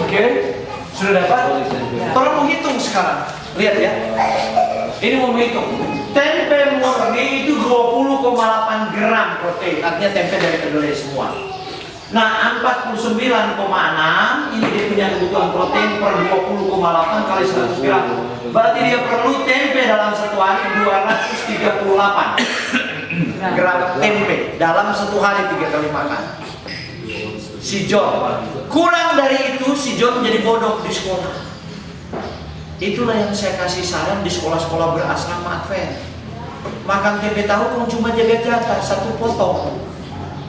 Oke, sudah dapat? Tolong menghitung sekarang. Lihat ya. Ini mau menghitung. Tempe murni itu 20,8 gram protein. Artinya tempe dari kedelai semua. Nah, 49,6 ini dia punya kebutuhan protein per 20,8 kali 100 gram. Berarti dia perlu tempe dalam satu hari 238 gram tempe dalam satu hari 3 kali makan. Si John kurang dari itu, si John menjadi bodoh di sekolah. Itulah yang saya kasih saran di sekolah-sekolah berasrama Advent. Makan tempe tahu kong cuma jaga jatah satu potong.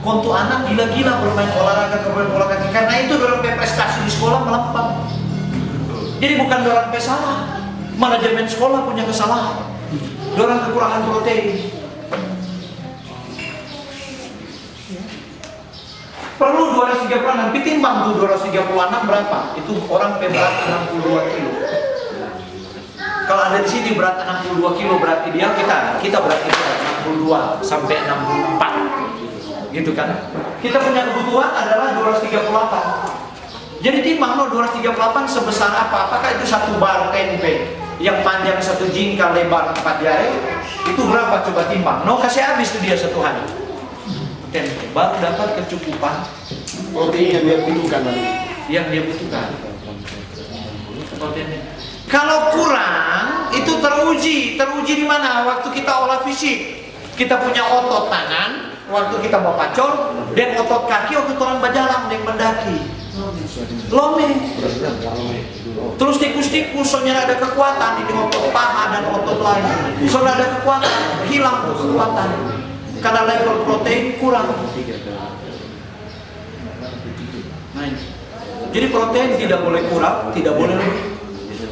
Untuk anak gila-gila bermain olahraga kemudian bola kaki, karena itu dorong prestasi di sekolah melempem. Jadi bukan dorong salah, manajemen sekolah punya kesalahan, dorong kekurangan protein. Perlu 236, ditimbang tuh 236 berapa? Itu orang berat 62 kilo. Kalau ada di sini berat 62 kilo, berarti dia kita berarti 62 sampai 64. Gitu kan? Kita punya kebutuhan adalah 238. Jadi timbang lo 238 sebesar apa? Apakah itu satu bar tempe yang panjang 1 jingkal, lebar 4 jari? Itu berapa coba timbang? No, kasih habis tuh dia satu hari. Tempe baru dapat kecukupan protein yang dia butuhkan nanti. Yang dia butuhkan. Kalau kurang itu teruji di mana? Waktu kita olah fisik, kita punya otot tangan. Waktu kita mau pacol, dan otot kaki, otot orang berjalan, yang mendaki. Lome. Terus tikus-tikus, soalnya ada kekuatan, ini otot paha dan otot lain. Soalnya ada kekuatan, hilang tuh kekuatan. Karena level protein kurang. Nah, jadi protein tidak boleh kurang, tidak boleh lebih.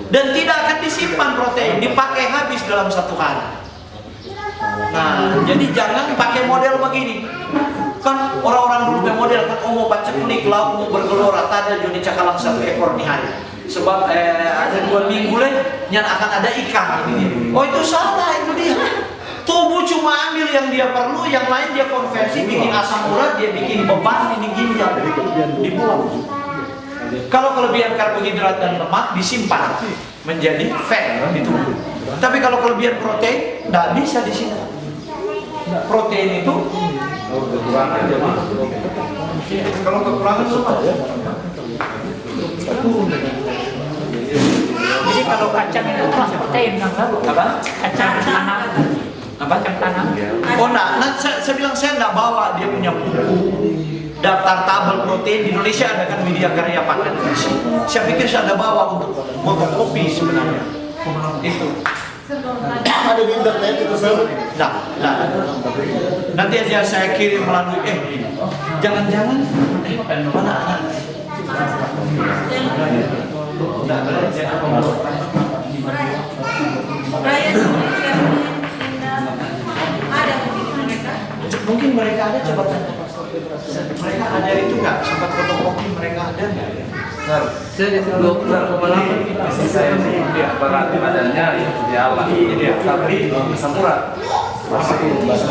Dan tidak akan disimpan protein, dipakai habis dalam satu hari. Nah, jadi jangan pakai model begini. Kan orang-orang dulu pakai model kan, mau baca kunik, lauk mau bergelora, ada jadi cakalang 1 ekor di hari. Sebab ada 2 minggu lagi yang akan ada ikan ini. Oh itu salah, itu dia. Tubuh cuma ambil yang dia perlu, yang lain dia konversi, bikin asam urat, dia bikin beban ini ginjal, dibuang. Kalau kelebihan karbohidrat dan lemak disimpan menjadi fat di tubuh. Tapi kalau kelebihan protein tidak bisa disimpan. Protein itu kekurangan jadi. Kalau kekurangan lemak. Jadi kalau kacang itu masuk protein kan? Apa? Kacang tanam. Apa? Kacang tanam. Oh nah, saya bilang saya nggak bawa dia punya buku daftar tabel protein di Indonesia, ada kan Widya Karya Pakan Gizi. Saya pikir saya ada bawa untuk fotokopi sebenarnya. Itu. Ada di internet itu sir. Nah, nanti aja saya kirim melalui jangan-jangan mana anak? Mungkin mereka ada, coba tanya Pastor Petrus. Mereka ada itu nggak? Sempat fotokopi mereka ada nggak ya? Saya 2,8 saya dia berat badannya ideal lah, tapi bisa murah.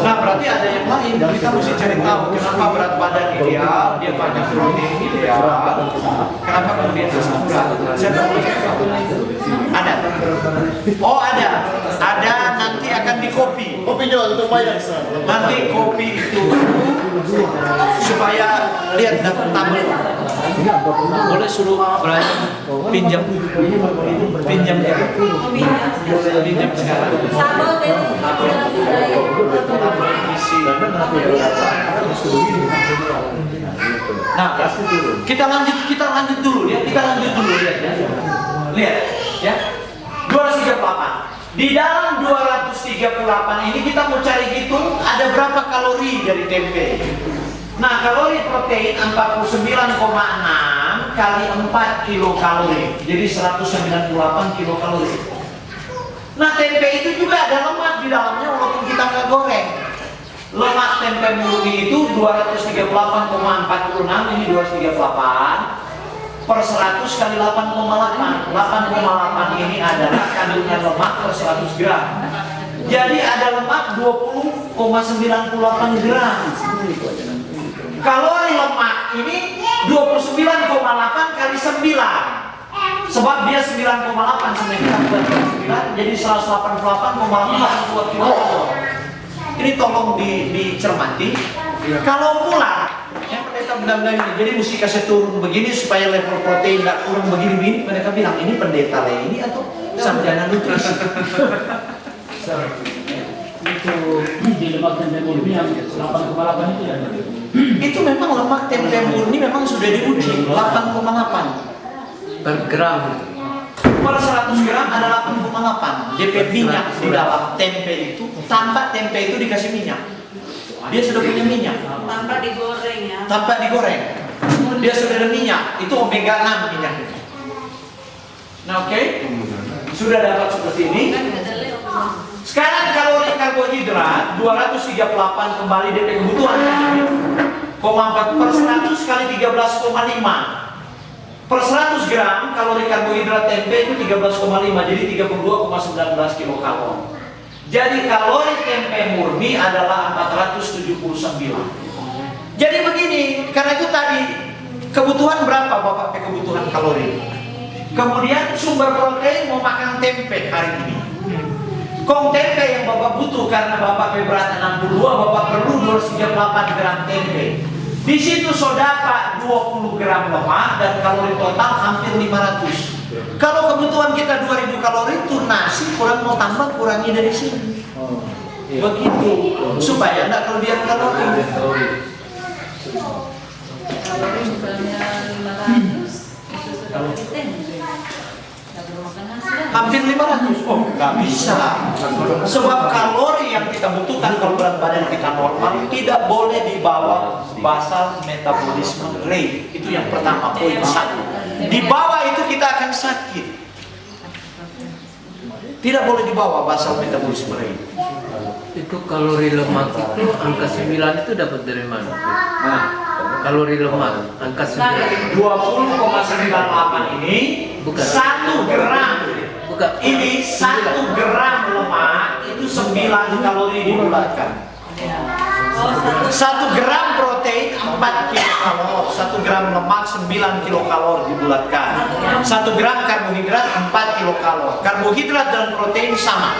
Nah berarti ada yang lain, kita mesti cari tahu kenapa berat badan ideal, dia banyak protein ideal, kenapa kemudian asam urat. Saya tahu ada. Oh ada nanti akan di kopi. Kopi jual untuk bayar sir. Nanti kopi itu supaya lihat dapat tabel. Boleh suruh Brian pinjam dia. Pinjam sekarang. Nah, kita lanjut dulu ya. Lihat ya. Lihat ya. 238. Di dalam 238 ini kita mau cari hitung ada berapa kalori dari tempe. Nah, kalori protein 49,6 kali 4 kilokalori. Jadi 198 kilokalori. Nah, tempe itu juga ada lemak di dalamnya walaupun kita nggak goreng. Lemak tempe murni itu 238,46, ini 238 per 100 kali 8,8. 8,8 ini adalah kandungan lemak per 100 gram. Jadi ada lemak 20,98 gram. Kalori lemak ini 20,98 Sebab dia 9,8 sampai kita buat 9, jadi 188,8 kilokalor. Ini tolong dicermati. Kalau pula yang pendeta benar-benar ini, jadi mesti kasih turun begini supaya level protein tidak kurang begini. Mereka bilang ini pendeta ini atau sarjana nutrisi. Itu di lemak tempe murni yang 8,8 itu ya? Itu memang lemak tempe murni memang sudah diuji 8,8 per gram. per 100 gram ada 8,8 DP minyak di dalam tempe itu. Tanpa tempe itu dikasih minyak, dia sudah punya minyak. Tanpa digoreng ya. Tanpa digoreng, dia sudah ada minyak. Itu omega 6 minyak itu. Nah, oke, sudah dapat seperti ini. Sekarang kalori karbohidrat 238 kembali DP kebutuhan. 4 per 100 kali 13,5 per 100 gram kalori karbohidrat tempe itu 13,5, jadi 32,19 kilokalori. Jadi kalori tempe murni adalah 479. Jadi begini, karena itu tadi kebutuhan berapa Bapak kebutuhan kalori? Kemudian sumber protein mau makan tempe hari ini. Kong tempe yang Bapak butuh karena Bapak berat 62, Bapak perlu 238 gram tempe. Di situ dapat 20 gram lemak dan kalori total hampir 500. Kalau kebutuhan kita 2000 kalori itu nasi kurang mau tambah kurangi dari sini. Begitu supaya tidak kelebihan kalori. Kalau misalnya 500 itu sudah protein. Hampir 500. Oh, nggak bisa. Sebab kalori yang kita butuhkan kalau berat badan kita normal tidak boleh di bawah basal metabolisme rate. Itu yang pertama, poin 1. Di bawah itu kita akan sakit. Tidak boleh di bawah basal metabolisme rate. Itu kalori lemak itu angka 9 itu dapat dari mana? Nah, kalori lemak angka 9 20,98 ini bukan 1 gram. Bukan. Ini 1 gram lemak itu 9 kalori dibulatkan. 1 gram protein 4 kilokalori, 1 gram lemak 9 kilokalori dibulatkan. 1 gram karbohidrat 4 kilokalori. Karbohidrat dan protein sama,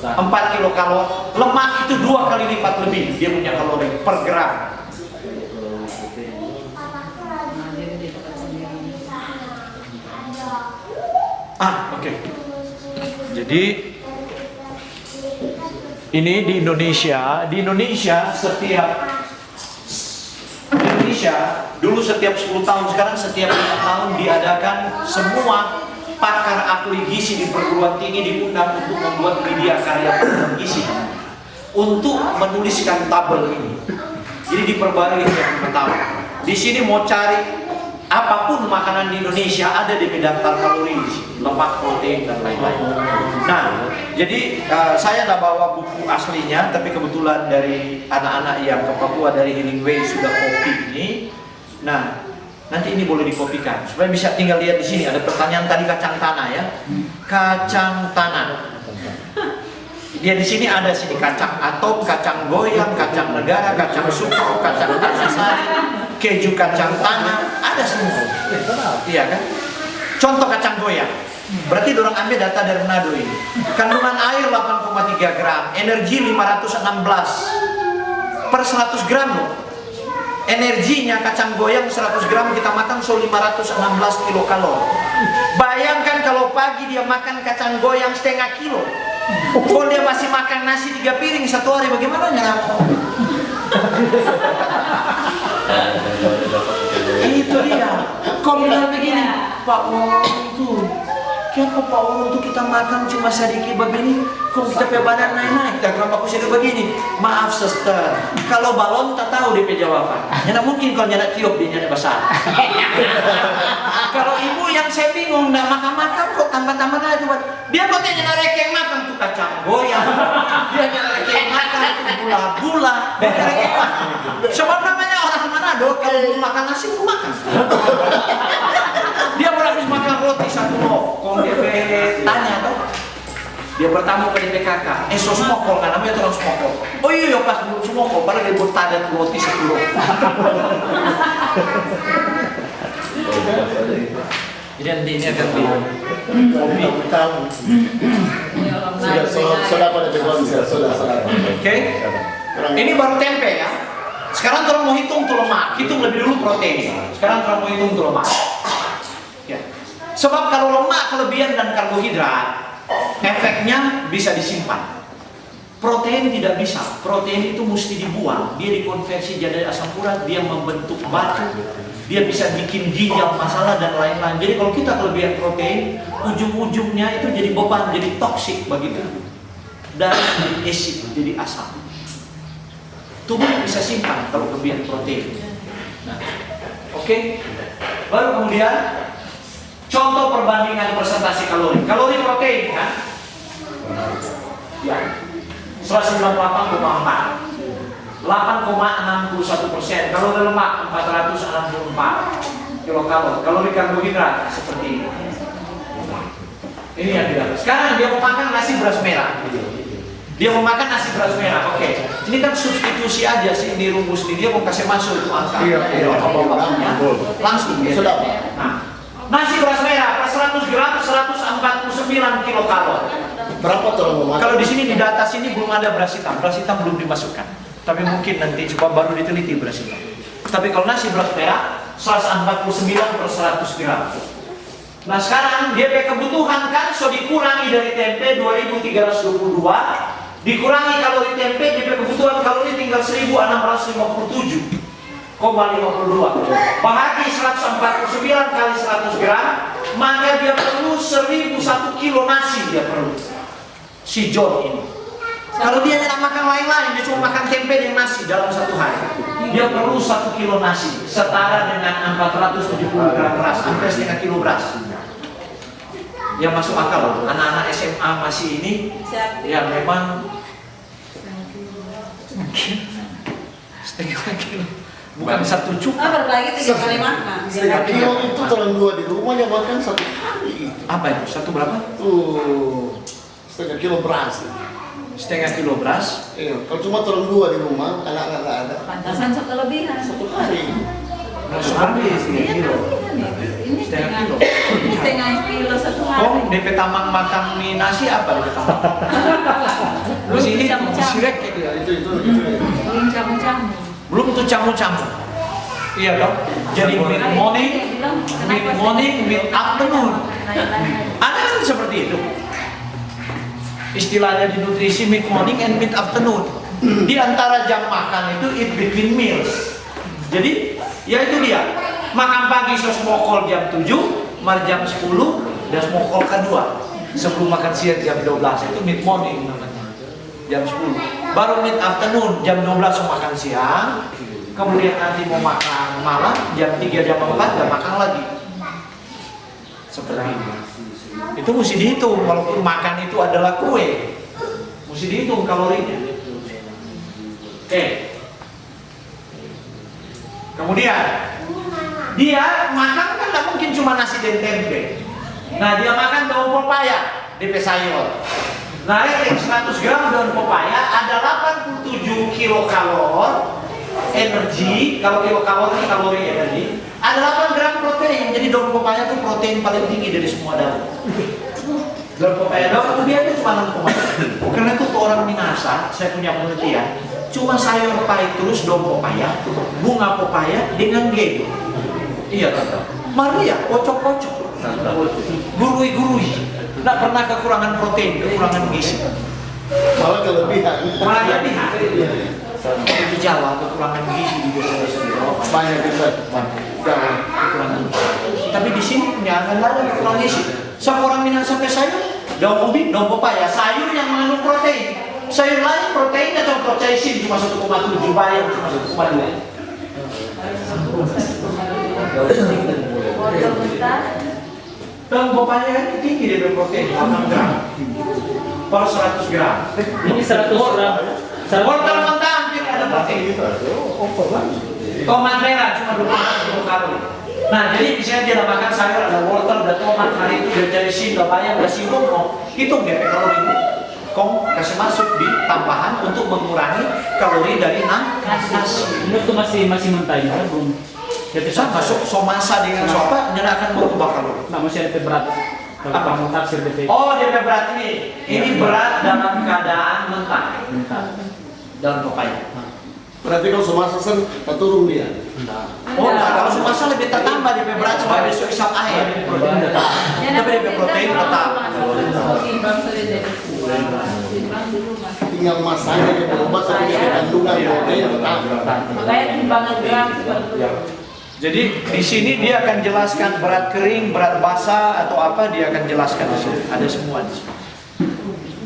4 kilokalori. Lemak itu 2 kali lipat lebih dia punya kalori per gram. Oke. Jadi ini di Indonesia dulu setiap 10 tahun, sekarang setiap 5 tahun diadakan semua pakar ahli gizi di perguruan tinggi diundang untuk membuat media karya program gizi untuk menuliskan tabel ini. Jadi diperbarui setiap 5 tahun. Di sini mau cari apapun makanan di Indonesia ada di daftar kalori, lemak, protein dan lain-lain. Nah, jadi saya nggak bawa buku aslinya, tapi kebetulan dari anak-anak yang ke Papua dari Hemingway sudah kopi ini. Nah, nanti ini boleh dikopikan supaya bisa tinggal lihat di sini. Ada pertanyaan tadi kacang tanah ya, kacang tanah. Dia di sini ada sini kacang atom, kacang goyang, kacang negara, kacang suku, kacang asasari, keju kacang tanah, ada semua. Iya kan? Contoh kacang goyang. Berarti dorang ambil data dari Manado ini. Kandungan air 8,3 gram, energi 516 per 100 gram loh. Energinya kacang goyang 100 gram kita makan 516 kilokalori. Bayangkan kalau pagi dia makan kacang goyang setengah kilo. Kalau dia masih makan nasi 3 piring satu hari, bagaimana nyerap? Itu dia. Kau bilang begini, Pak Wong itu, kenapa Pak Wong itu kita makan cuma sedikit begini, kok kita pe badan naik-naik? Karena aku sedih begini. Maaf suster, kalau balon tak tahu dia jawaban. Tidak mungkin kalau nyana tiup dia nyana besar. Kalau ibu yang saya bingung, nggak makan-makan kok tambah-tambah aja buat. Dia kok nyana rekeng makan tuh kacang goyang, dia nyana rekeng makan tuh gula-gula, dia rekeng makan. Sebab namanya orang Manado kalau belum makan nasi belum makan. Dia baru habis makan roti 1 loaf. Kalau dia tanya tuh, dia bertamu ke DPKK. So smokol kan namanya orang smokol. Oh iya pas belum smokol, padahal dia buat tadat roti 1 loaf. Janji ini akan di Kopi kamu. Sudah pada berbangsa, sudah. Oke. Ini baru tempe ya. Sekarang orang mau hitung tuh lemak. Hitung lebih dulu protein. Sekarang orang mau hitung tuh lemak. Ya. Sebab kalau lemak kelebihan dan karbohidrat, efeknya bisa disimpan. Protein tidak bisa. Protein itu mesti dibuang. Dia dikonversi jadi asam urat, dia membentuk batu, dia bisa bikin ginjal masalah dan lain-lain. Jadi kalau kita kelebihan protein, ujung-ujungnya itu jadi beban, jadi toksik bagi tubuh. Dan jadi acid, jadi asam. Tubuh bisa simpan kalau kelebihan protein. Nah, oke. Baru kemudian contoh perbandingan presentasi kalori. Kalori protein kan? Ya. 198,4, 8,61%. Kalori lemak 464 kilokalori. Kalori karbohidrat seperti ini. Ini yang didapat. Sekarang dia mau makan nasi beras merah. Dia mau makan nasi beras merah. Oke. Ini kan substitusi aja sih di rumus ini. Dia mau kasih masuk itu angka. Langsung ya. Sudah. Nah, nasi beras merah per 100 gram 149 kilokalori. Berapa orang mau makan? Kalau di sini di data sini belum ada beras hitam belum dimasukkan. Tapi mungkin nanti coba baru diteliti beras hitam. Tapi kalau nasi beras merah 149 per 100 gram. Nah sekarang DP kebutuhan kan so dikurangi dari tempe 2322, dikurangi kalori tempe, DP kebutuhan kalori tinggal 1657,52. Bahagi 149 kali 100 gram, maka dia perlu 1001 kilo nasi dia perlu. Si John ini. Kalau dia tidak makan lain-lain, dia cuma makan tempe dan nasi dalam satu hari. Dia perlu 1 kilo nasi, setara dengan 470 gram beras, hampir setengah kilo beras. Yang masuk akal, anak-anak SMA masih ini, ya memang setengah kilo, bukan 1 cup. Berbagi 3 kali makan. Setengah kilo itu orang dua di rumah yang makan 1 hari. Apa itu? Satu berapa? Tuh, setengah kilo beras. Setengah kilo beras. Iya, kalau cuma orang dua di rumah, anak-anak nggak ada. Pantasan sok kelebihan. 1 hari. Habis Iya, kilo. ini Setengah kilo. Ini setengah kilo 1 hari. Kong DP tamang makan mie nasi apa DP tamang? Lu sini sirek gitu ya. Itu. Belum camu-camu. Belum tuh camu-camu. Iya dong. Jadi mid morning, mid afternoon. Ada kan seperti itu. Istilahnya di nutrisi mid morning and mid afternoon. Di antara jam makan itu eat between meals. Jadi ya itu dia. Makan pagi sos mokol jam 7, jam 10, dan mokol kedua. Sebelum makan siang jam 12 itu mid morning namanya. Jam 10. Baru mid afternoon jam 12 mau makan siang. Kemudian nanti mau makan malam jam 3 jam 4 dan makan lagi. Seperti ini. Itu mesti dihitung, walaupun makan itu adalah kue, mesti dihitung kalorinya. Oke. Kemudian dia makan kan tidak mungkin cuma nasi dan tempe. Nah dia makan daun pepaya, DP sayur. Nah yang 100 gram daun pepaya ada 87 kilokalori energi. Kalau kilokalori kalori energi. Ada 8 gram protein, jadi daun pepaya itu protein paling tinggi dari semua daun. Daun pepaya, daun ubi itu cuma 6,1. Karena itu orang Minasa, saya punya penelitian, cuma sayur pai terus daun pepaya, bunga pepaya dengan gego. Iya tante. Maria, kocok-kocok, gurui-gurui, tidak pernah kekurangan protein, kekurangan gizi. Malah kelebihan. Malah kelebihan. Di Jawa kekurangan gizi di desa-desa di Jawa Banyak bisa. jangan kekurangan. Tapi di sini nggak ada kekurangan gizi. Sama orang Minang sampai sayur, daun ubi, daun pepaya, sayur yang mengandung protein. Sayur lain proteinnya contoh caisin cuma 1,7, bayam cuma 1,2. Daun pepaya kan tinggi dari protein, 8 gram per 100 gram. Ini 100 gram. Wortel mentah hampir ada protein. Tomat merah cuma 24 kilokalori. Nah, jadi misalnya dia makan sayur, ada wortel, ada tomat, hari itu dia cari sin, ada bayam, ada singkong, hitung DP kalori itu. Kong kasih masuk di tambahan untuk mengurangi kalori dari nasi. Ini tuh masih mentah ya, belum. Sama so masa dengan so apa nyana akan mengubah kalori. Nah, masih ada berat. Kalau Apa? kamu tafsir DP. Oh, DP berat ini. Ini berat dalam keadaan mentah. Dalam pepaya. Berarti kalau semasa sen turun dia. Oh, nah, kalau semasa lebih tertambah DP berat sebab besok isap air. Tapi DP protein tetap. Tinggal masanya dia berubah tapi dia kandungan protein tetap. Makanya timbangan gram seperti Jadi di sini dia akan jelaskan berat kering, berat basah atau apa dia akan jelaskan di sini. Ada semua di sini.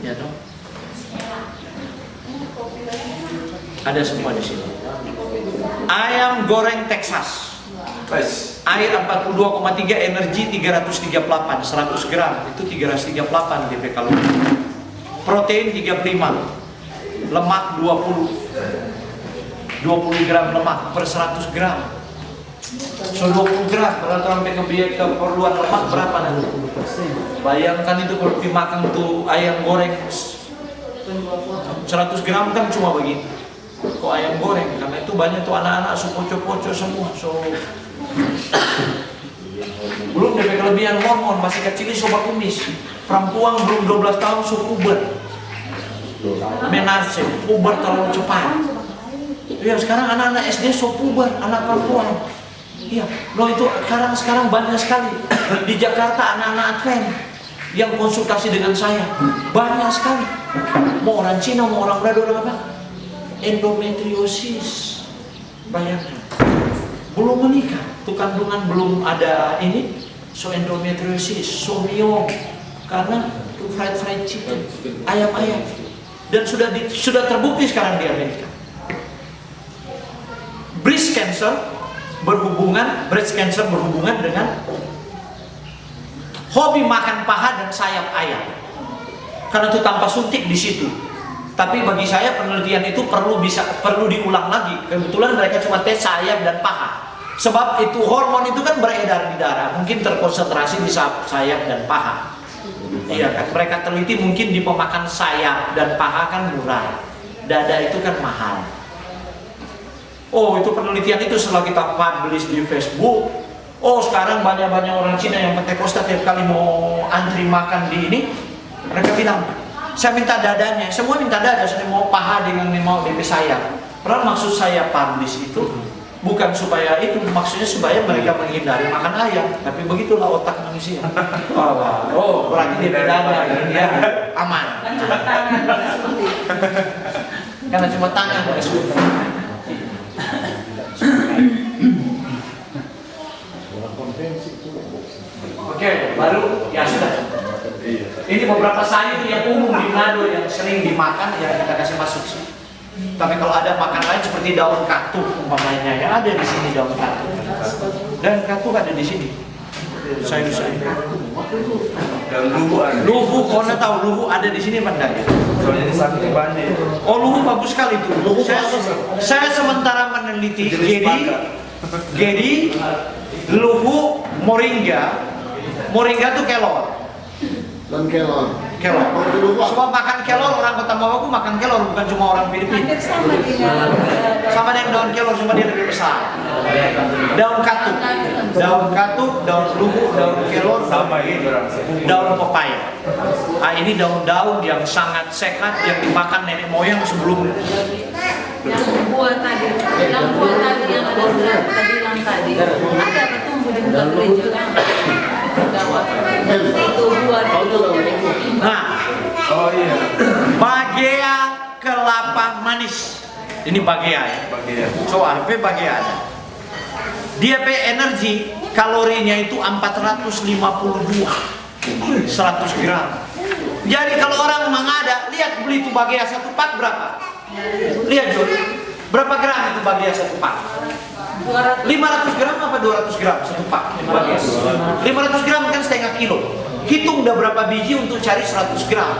Ya dong. Ada semua di sini. Ayam goreng Texas. Air 42,3, energi 338, 100 gram itu 338 DP kalori. Protein 35, lemak 20 gram lemak per 100 gram. So 20 gram, kalau sampai keperluan lemak berapa nanti? Bayangkan itu kalau dimakan tuh ayam goreng 100 gram kan cuma begini. Kok ayam goreng? Karena itu banyak tuh anak-anak so poco-poco semua. So belum DP kelebihan hormon, masih kecil so kumis. Perempuan belum 12 tahun so puber. Menarse, puber terlalu cepat. Ya sekarang anak-anak SD so puber, anak perempuan. Iya, loh itu sekarang banyak sekali di Jakarta anak-anak Advent yang konsultasi dengan saya banyak sekali. Mau orang Cina, mau orang Belanda, orang apa? Endometriosis. Bayangkan, belum menikah, tuh kandungan belum ada ini, so endometriosis, so miom, karena tuh fried chicken, ayam-ayam, dan sudah terbukti sekarang di Amerika. Breast cancer berhubungan dengan hobi makan paha dan sayap ayam. Karena itu tanpa suntik di situ. Tapi bagi saya penelitian itu perlu diulang lagi. Kebetulan mereka cuma tes sayap dan paha. Sebab itu hormon itu kan beredar di darah, mungkin terkonsentrasi di sayap dan paha. Iya kan, mereka teliti mungkin di pemakan sayap dan paha kan murah. Dada itu kan mahal. Oh, itu penelitian itu setelah kita publish di Facebook. Oh, sekarang banyak orang Cina yang Pentekosta tiap kali mau antri makan di ini, mereka bilang, saya minta dadanya, semua minta dada, saya mau paha dengan mau DP sayap. Padahal maksud saya publish itu bukan supaya itu, maksudnya supaya mereka menghindari makan ayam. Tapi begitulah otak manusia. Oh, berarti DP dada, dia aman. Karena cuma tangan. Oke, baru ya sudah. Ini beberapa sayur yang umum di Manado yang sering dimakan yang kita kasih masuk sih. Tapi kalau ada makan lain seperti daun katuk umpamanya yang ada di sini daun katuk. Dan katuk ada di sini. Sayur-sayur. Dan luhu ada. Luhu, kau tahu luhu ada di sini apa enggak ya? Soalnya di samping banyak. Oh, luhu bagus sekali tuh. Saya sementara meneliti jadi luhu moringa tuh kelor. Dan kelor. Sebab makan kelor orang Kota Mawaku makan kelor bukan cuma orang Filipina. hampir sama dengan Sama dengan daun kelor cuma dia lebih besar. Daun katuk, daun luhu, daun kelor, Sama ini orang daun pepaya. Ah, ini daun-daun yang sangat sehat yang dimakan nenek moyang sebelum yang buah tadi yang ada surat tadi bilang tadi ada apa tumbuh di muka gereja kan gawat itu buah di Nah, Oh iya. bagea kelapa manis. Ini bagea ya. Bagian. So, apa bagea ada? Dia energi kalorinya itu 452 100 gram. Jadi kalau orang mengada, lihat beli itu bagea satu pak berapa? Lihat Jo, berapa gram itu bagea satu pak? 500 gram apa 200 gram satu pak? 500 gram kan setengah kilo. Hitung udah berapa biji untuk cari 100 gram.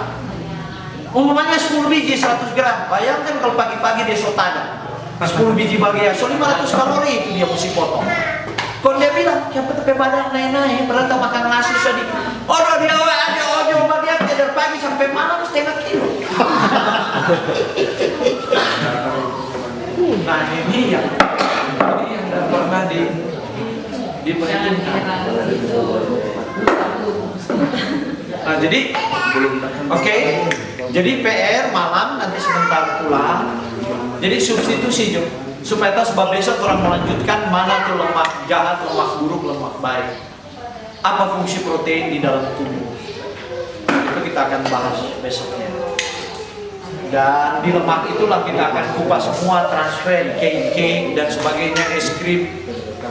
Umpamanya 10 biji 100 gram. Bayangkan kalau pagi-pagi dia sotada 10 biji bagea, so 500 kalori itu dia mesti potong. Kalau dia bilang, siapa tepe badan naik-naik, berarti makan nasi sedikit. Oh, dia ada ojo bagea dari pagi sampai malam setengah kilo. Nah ini yang tidak pernah diperhitungkan. Kira itu Nah, jadi oke. Jadi PR malam nanti sebentar pulang. Jadi substitusi Jo, supaya tahu sebab besok orang melanjutkan mana tuh lemak jahat, lemak buruk, lemak baik. Apa fungsi protein di dalam tubuh? Itu kita akan bahas besoknya. Dan di lemak itulah kita akan kupas semua transfer, cake dan sebagainya, es krim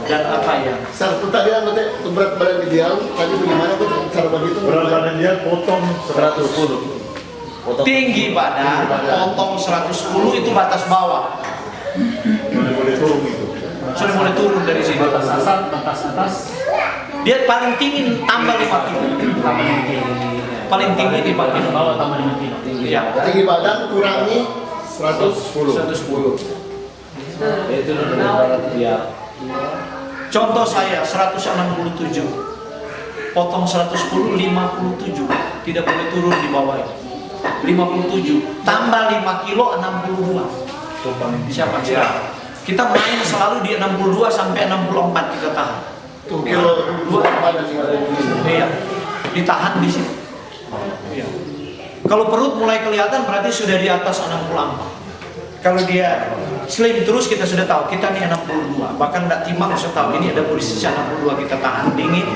dan apa ya. Satu tadi untuk berat badan ideal, tadi bagaimana Pak cara begitu? Berat badan dia potong 110. Tinggi badan, potong 110 itu batas bawah. boleh turun gitu. Sudah mulai turun dari sini. Batas atas. Dia paling tinggi tambah 5 kilo. Paling tinggi di Batas kilo. bawah tambah 5 kilo. Iya. Tinggi badan kurangi 110. 110. Itu biar Contoh saya 167. Potong 110 57. Tidak boleh turun di bawah itu. 57 tambah 5 kilo 62. Siapa sih? Kita main selalu di 62 sampai 64 kita tahan. Tuh kilo 2 badan Iya. Ditahan di situ. Iya. Kalau perut mulai kelihatan berarti sudah di atas 64. Kalau dia slim terus kita sudah tahu kita nih 62. Bahkan tidak timbang sudah tahu ini ada posisi 62, kita tahan dingin.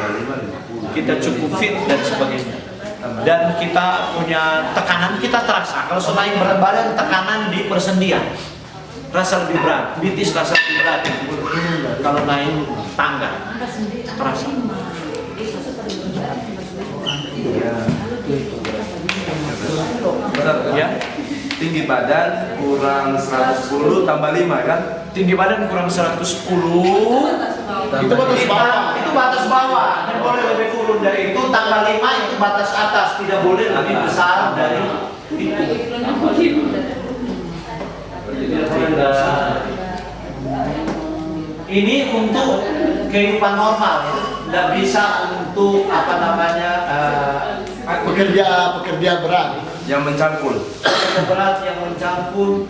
Kita cukup fit dan sebagainya. Dan kita punya tekanan kita terasa. Kalau selain berat badan, tekanan di persendian rasa lebih berat, bitis rasa lebih berat. Kalau naik tangga terasa. Ya, tinggi badan kurang 110 tambah 5 kan? tinggi badan kurang 110. Itu batas bawah. Itu batas bawah. Dan boleh lebih turun dari itu. Tambah 5 itu batas atas. Tidak boleh lebih besar dari itu. Ini untuk kehidupan normal ya. Tidak bisa untuk apa namanya pekerja berat. Yang mencangkul. berat yang mencampur